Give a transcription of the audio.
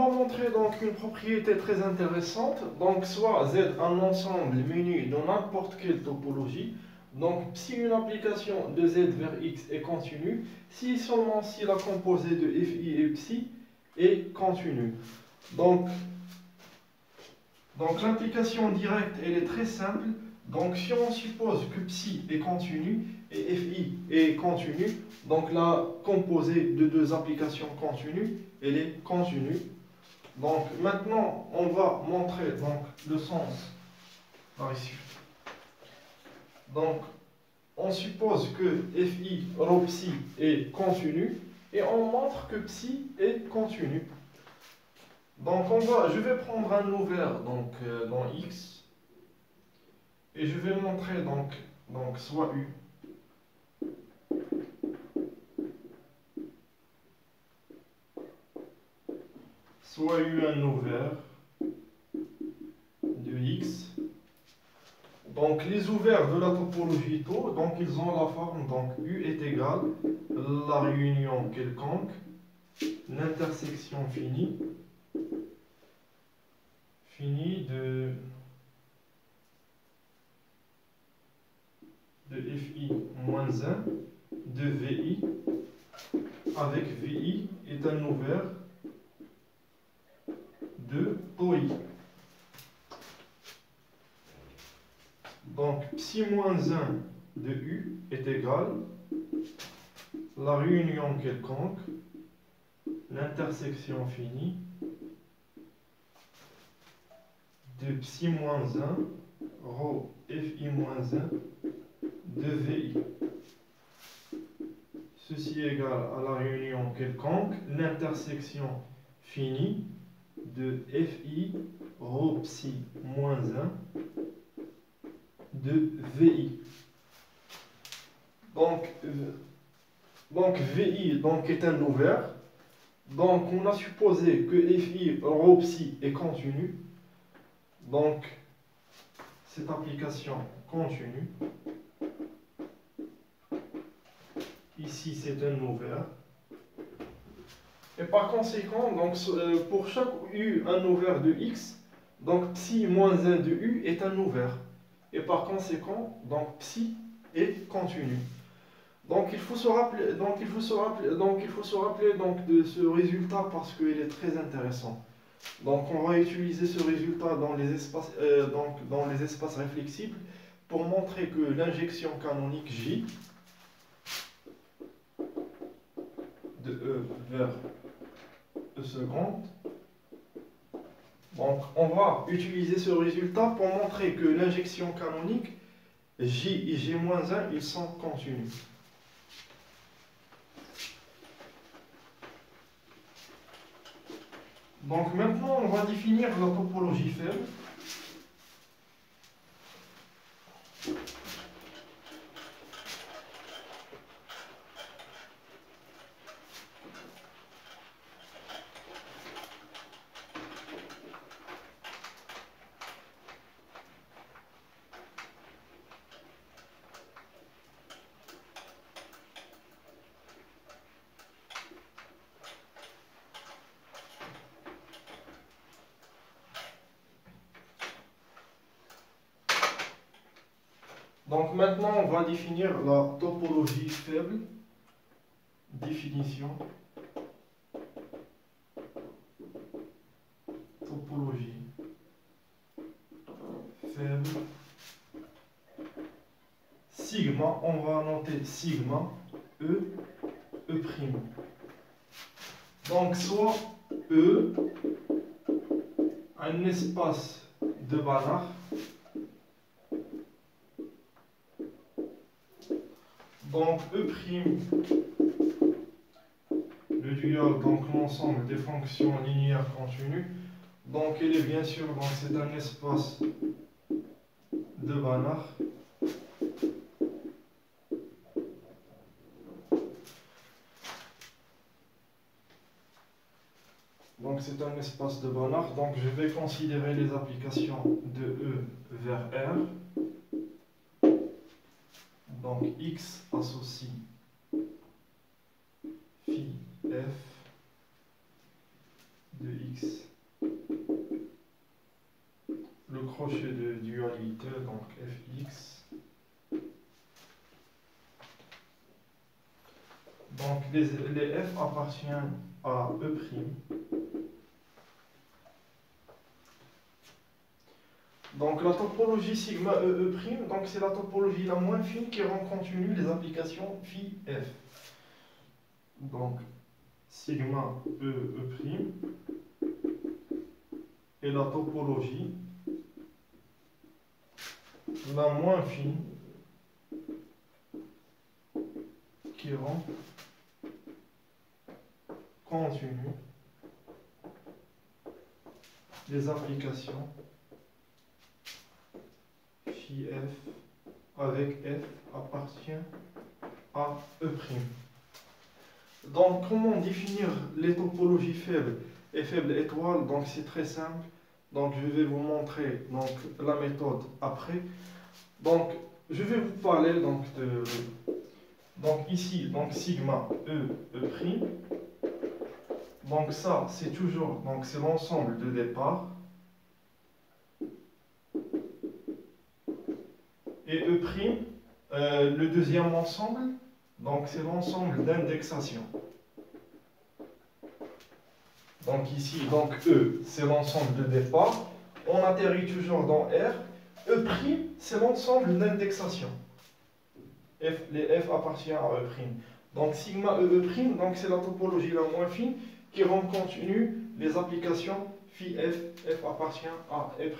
va montrer donc une propriété très intéressante. Donc, soit Z un ensemble muni de n'importe quelle topologie. Donc, si une application de Z vers X est continue, si seulement si la composée de Fi et Psi est continue. Donc l'implication directe, elle est très simple. Donc, si on suppose que Psi est continu et Fi est continu, donc la composée de deux applications continues, elle est continue. Donc, maintenant, on va montrer donc, le sens par ici. Donc, on suppose que Fi rho Psi est continu et on montre que Psi est continu. Donc, je vais prendre un ouvert donc, dans X. Et je vais montrer donc soit U, soit U un ouvert de X. Donc les ouverts de la topologie tau, donc ils ont la forme, donc U est égal à la réunion quelconque, l'intersection finie de Fi moins 1 de Vi avec Vi est un ouvert de tau I. Donc, psi moins 1 de U est égal à la réunion quelconque, l'intersection finie de psi moins 1 rho Fi moins 1 de Vi. Ceci est égal à la réunion quelconque, l'intersection finie de Fi rho psi moins 1 de Vi. Donc Vi donc, est un ouvert. Donc on a supposé que Fi rho psi est continu. Donc cette application continue. Ici c'est un ouvert. Et par conséquent, donc, pour chaque U un ouvert de X, donc psi moins 1 de U est un ouvert. Et par conséquent, donc psi est continu. Donc il faut se rappeler donc, de ce résultat parce qu'il est très intéressant. Donc on va utiliser ce résultat dans les espaces réflexibles pour montrer que l'injection canonique J de E vers E seconde. Donc on va utiliser ce résultat pour montrer que l'injection canonique J et J-1 ils sont continus. Donc maintenant, on va définir la topologie faible. Donc maintenant, on va définir la topologie faible. Définition. Topologie faible. Sigma, on va noter sigma E, E'. Donc soit E, un espace de Banach. Donc E', le dual, donc l'ensemble des fonctions linéaires continues. Donc il est bien sûr, c'est un espace de Banach. Donc c'est un espace de Banach. Donc je vais considérer les applications de E vers R. Donc X associe phi f de X jeu de dualité, donc fx. Donc les f appartiennent à E'. Donc la topologie sigma E', donc c'est la topologie la moins fine qui rend continue les applications phi f. Donc sigma E' est la topologie la moins fine qui rend continue les applications phi f avec f appartient à E'. Donc comment définir les topologies faibles et faibles étoiles? Donc c'est très simple. Donc je vais vous montrer donc, la méthode après. Donc je vais vous parler donc de ici donc sigma E'. Donc ça c'est toujours donc c'est l'ensemble de départ. Et E', le deuxième ensemble, donc c'est l'ensemble d'indexation. Donc ici, donc E, c'est l'ensemble de départ. On atterrit toujours dans R. E', c'est l'ensemble d'indexation. Les F appartiennent à E'. Donc sigma E', donc c'est la topologie la moins fine qui rend continue les applications phi F appartient à E'.